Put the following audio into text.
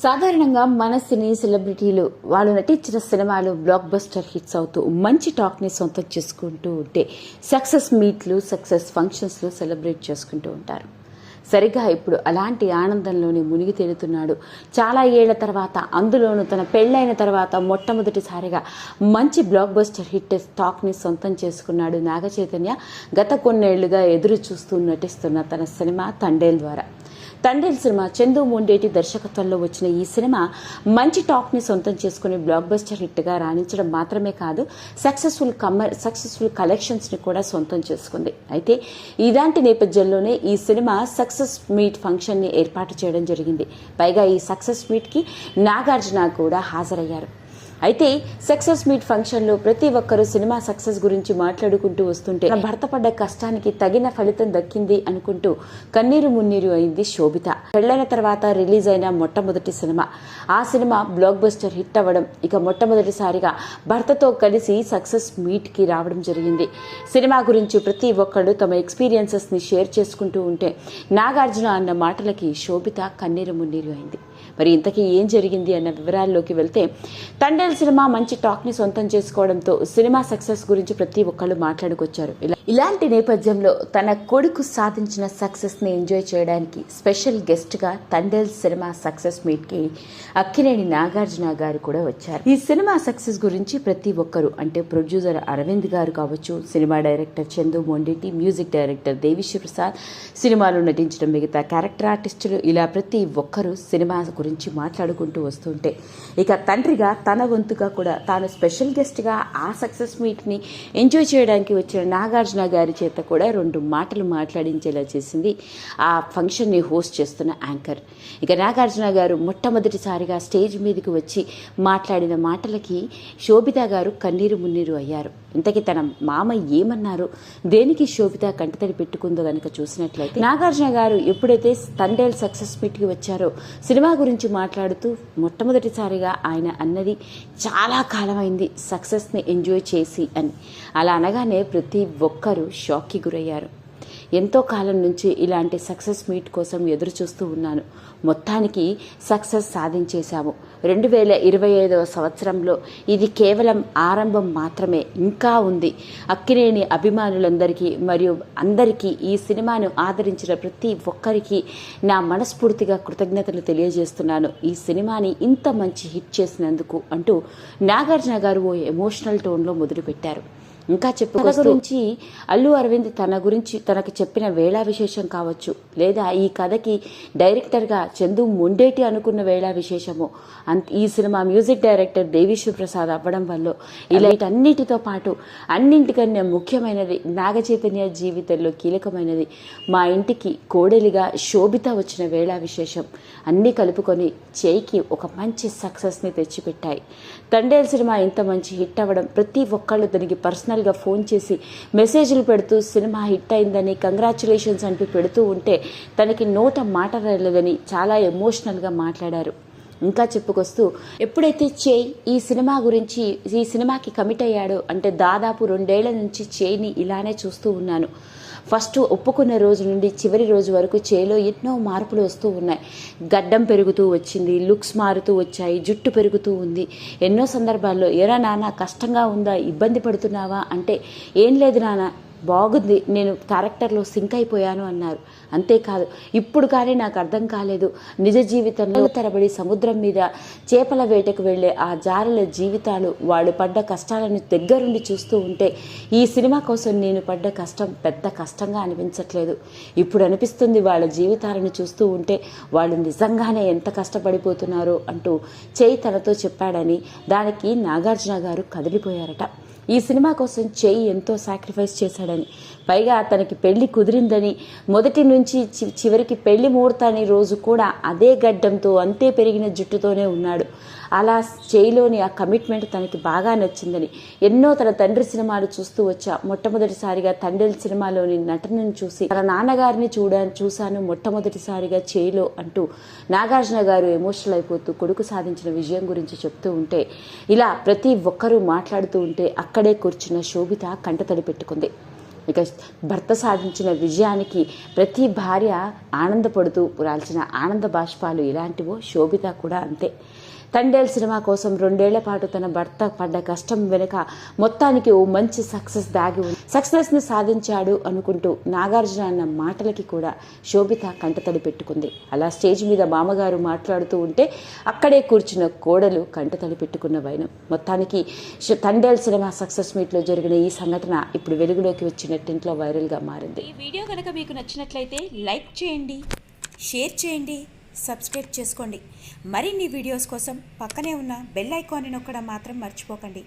సాధారణంగా మన సినీ సెలబ్రిటీలు వాళ్ళు నటించిన సినిమాలు బ్లాక్ బస్టర్ హిట్స్ అవుతూ మంచి టాక్ని సొంతం చేసుకుంటూ ఉంటే సక్సెస్ మీట్లు, సక్సెస్ ఫంక్షన్స్లో సెలబ్రేట్ చేసుకుంటూ ఉంటారు. సరిగ్గా ఇప్పుడు అలాంటి ఆనందంలోనే మునిగి తేలుతున్నాడు. చాలా ఏళ్ల తర్వాత, అందులోనూ తన పెళ్ళైన తర్వాత మొట్టమొదటిసారిగా మంచి బ్లాక్ బస్టర్ హిట్ టాక్ని సొంతం చేసుకున్నాడు నాగ చైతన్య. గత కొన్నేళ్లుగా ఎదురు చూస్తూ నటిస్తున్న తన సినిమా తండేల్ ద్వారా. తండేల్ సినిమా చందు మొండేటి దర్శకత్వంలో వచ్చిన ఈ సినిమా మంచి టాక్ని సొంతం చేసుకుని బ్లాక్ బస్టర్ హిట్గా రాణించడం మాత్రమే కాదు, సక్సెస్ఫుల్ కలెక్షన్స్ని కూడా సొంతం చేసుకుంది. అయితే ఇలాంటి నేపథ్యంలోనే ఈ సినిమా సక్సెస్ మీట్ ఫంక్షన్ని ఏర్పాటు చేయడం జరిగింది. పైగా ఈ సక్సెస్ మీట్కి నాగార్జున కూడా హాజరయ్యారు. అయితే సక్సెస్ మీట్ ఫంక్షన్లో ప్రతి ఒక్కరూ సినిమా సక్సెస్ గురించి మాట్లాడుకుంటూ వస్తుంటే భర్త పడ్డ కష్టానికి తగిన ఫలితం దక్కింది అనుకుంటూ కన్నీరు మున్నీరు అయింది శోభిత. పెళ్లైన తర్వాత రిలీజ్ అయిన మొట్టమొదటి సినిమా. ఆ సినిమా బ్లాక్ బస్టర్ హిట్ అవ్వడం, ఇక మొట్టమొదటిసారిగా భర్తతో కలిసి సక్సెస్ మీట్కి రావడం జరిగింది. సినిమా గురించి ప్రతి ఒక్కళ్ళు తమ ఎక్స్పీరియన్సెస్ని షేర్ చేసుకుంటూ ఉంటే నాగార్జున అన్న మాటలకి శోభిత కన్నీరు మున్నీరు అయింది. మరి ఇంతకీ ఏం జరిగింది అన్న వివరాల్లోకి వెళ్తే, తండేల్ సినిమా మంచి టాక్ని సొంతం చేసుకోవడంతో సినిమా సక్సెస్ గురించి ప్రతి ఒక్కళ్ళు మాట్లాడుకొచ్చారు. ఇలాంటి నేపథ్యంలో తన కొడుకు సాధించిన సక్సెస్ని ఎంజాయ్ చేయడానికి స్పెషల్ గెస్ట్గా తండేల్ సినిమా సక్సెస్ మీట్కి అక్కినేని నాగార్జున గారు కూడా వచ్చారు. ఈ సినిమా సక్సెస్ గురించి ప్రతి ఒక్కరు, అంటే ప్రొడ్యూసర్ అరవింద్ గారు కావచ్చు, cinema director Chandu Mondeti, music director Devi Sri Prasad, సినిమాలో నటించిన మిగతా క్యారెక్టర్ ఆర్టిస్టులు, ఇలా ప్రతి ఒక్కరూ సినిమా గురించి మాట్లాడుకుంటూ వస్తుంటే, ఇక తండ్రిగా తన వంతుగా కూడా తాను స్పెషల్ గెస్ట్గా ఆ సక్సెస్ మీట్ని ఎంజాయ్ చేయడానికి వచ్చిన నాగార్జున గారి చేత కూడా 2 మాటలు మాట్లాడించేలా చేసింది ఆ ఫంక్షన్ని హోస్ట్ చేస్తున్న యాంకర్. ఇక నాగార్జున గారు మొట్టమొదటిసారిగా స్టేజ్ మీదకి వచ్చి మాట్లాడిన మాటలకి శోభిత గారు కన్నీరు మున్నీరు అయ్యారు. ఇంతకీ తన మామ ఏమన్నారు, దేనికి శోభిత కంటతడి పెట్టుకుందో కనుక చూసినట్లయితే, నాగార్జున గారు ఎప్పుడైతే తండేల్ సక్సెస్ మీట్కి వచ్చారో సినిమా గురించి మాట్లాడుతూ మొట్టమొదటిసారిగా ఆయన అన్నది చాలా కాలమైంది సక్సెస్ని ఎంజాయ్ చేసి అని. అలా అనగానే ప్రతి ఒక్కరూ షాక్కి గురయ్యారు. ఎంతో కాలం నుంచి ఇలాంటి సక్సెస్ మీట్ కోసం ఎదురు చూస్తూ ఉన్నాను. మొత్తానికి సక్సెస్ సాధించేశాము. 2025వ సంవత్సరంలో ఇది కేవలం ఆరంభం మాత్రమే, ఇంకా ఉంది. అక్కినేని అభిమానులందరికీ మరియు అందరికీ, ఈ సినిమాను ఆదరించిన ప్రతి ఒక్కరికి నా మనస్ఫూర్తిగా కృతజ్ఞతలు తెలియజేస్తున్నాను, ఈ సినిమాని ఇంత మంచి హిట్ చేసినందుకు అంటూ నాగార్జున గారు ఓ ఎమోషనల్ టోన్లో మొదలుపెట్టారు. ఇంకా గురించి అల్లు అరవింద్ తనకు చెప్పిన వేళా విశేషం కావచ్చు, లేదా ఈ కథకి డైరెక్టర్గా చందు మొండేటి అనుకున్న వేళా విశేషము, ఈ cinema music director Devi Sri Prasad అవ్వడం వల్ల, ఇలా అన్నిటితో పాటు అన్నింటికన్నా ముఖ్యమైనది, నాగ చైతన్య జీవితంలో కీలకమైనది, మా ఇంటికి కోడలిగా శోభిత వచ్చిన వేళా విశేషం అన్నీ కలుపుకొని చేయికి ఒక మంచి సక్సెస్ని తెచ్చిపెట్టాయి. తండేల్ సినిమా ఇంత మంచి హిట్ అవ్వడం, ప్రతి ఒక్కళ్ళు దానికి పర్సనల్గా ఫోన్ చేసి మెసేజ్లు పెడుతూ సినిమా హిట్ అయిందని కంగ్రాచులేషన్స్ అంటూ పెడుతూ ఉంటే తనకి నోట మాట రాలేదని చాలా ఎమోషనల్గా మాట్లాడారు. ఇంకా చెప్పుకొస్తూ, ఎప్పుడైతే చేయి ఈ సినిమాకి కమిట్ అయ్యాడో, అంటే దాదాపు 2 ఏళ్ల నుంచి చేయిని ఇలానే చూస్తూ ఉన్నాను. ఫస్ట్ ఒప్పుకున్న రోజు నుండి చివరి రోజు వరకు చేలో ఎన్నో మార్పులు వస్తూ ఉన్నాయి. గడ్డం పెరుగుతూ వచ్చింది, లుక్స్ మారుతూ వచ్చాయి, జుట్టు పెరుగుతూ ఉంది. ఎన్నో సందర్భాల్లో ఎరా నాన్న కష్టంగా ఉందా, ఇబ్బంది పడుతున్నావా అంటే, ఏం లేదు నాన్న బాగుంది, నేను క్యారెక్టర్లో సింక్ అయిపోయాను అన్నారు. అంతేకాదు, ఇప్పుడు కానీ నాకు అర్థం కాలేదు, నిజ జీవితంలో తరబడి సముద్రం మీద చేపల వేటకు వెళ్లే ఆ జారుల జీవితాలు, వాళ్ళు పడ్డ కష్టాలను దగ్గరుండి చూస్తూ ఉంటే ఈ సినిమా కోసం నేను పడ్డ కష్టం పెద్ద కష్టంగా అనిపించట్లేదు. ఇప్పుడు అనిపిస్తుంది వాళ్ళ జీవితాలను చూస్తూ ఉంటే వాళ్ళు నిజంగానే ఎంత కష్టపడిపోతున్నారో అంటూ చేయి తనతో చెప్పాడని, దానికి నాగార్జున గారు కదిలిపోయారట. ఈ సినిమా కోసం చేయి ఎంతో సాక్రిఫైస్ చేశాడని, పైగా తనకి పెళ్లి కుదిరిందని, మొదటి నుంచి చివరికి పెళ్లి ముహూర్తాన్ని రోజు కూడా అదే గడ్డంతో అంతే పెరిగిన జుట్టుతోనే ఉన్నాడు. అలా చేయిలోని ఆ కమిట్మెంట్ తనకి బాగా నచ్చిందని, ఎన్నో తన తండ్రి సినిమాలు చూస్తూ వచ్చా, మొట్టమొదటిసారిగా తండేల్ సినిమాలోని నటనను చూసి తన నాన్నగారిని చూశాను మొట్టమొదటిసారిగా చేయిలో అంటూ నాగార్జున గారు ఎమోషనల్ అయిపోతూ కొడుకు సాధించిన విజయం గురించి చెప్తూ ఉంటే, ఇలా ప్రతి ఒక్కరూ మాట్లాడుతూ ఉంటే అక్కడే కూర్చున్న శోభిత కంటతడి పెట్టుకుంది. ఇక భర్త సాధించిన విజయానికి ప్రతి భార్య ఆనందపడుతూ రాల్చిన ఆనంద బాష్పాలు ఇలాంటివో శోభిత కూడా అంతే. తండేల్ సినిమా కోసం 2 ఏళ్ల పాటు తన భర్త పడ్డ కష్టం వెనుక మొత్తానికి ఓ మంచి సక్సెస్ దాగి ఉంది. సక్సెస్ని సాధించాడు అనుకుంటూ నాగార్జున అన్న మాటలకి కూడా శోభిత కంటతడి పెట్టుకుంది. అలా స్టేజ్ మీద మామగారు మాట్లాడుతూ ఉంటే అక్కడే కూర్చున్న కోడలు కంటతడి పెట్టుకున్న వైనం. మొత్తానికి తండేల్ సినిమా సక్సెస్ మీట్లో జరిగిన ఈ సంఘటన ఇప్పుడు వెలుగులోకి వచ్చి నెట్టింట్లో వైరల్గా మారింది. ఈ వీడియో కనుక మీకు నచ్చినట్లయితే లైక్ చేయండి, షేర్ చేయండి, సబ్స్క్రైబ్ చేసుకోండి. మరిన్ని వీడియోస్ కోసం పక్కనే ఉన్న బెల్ ఐకాన్ని నొక్కడం మాత్రం మర్చిపోకండి.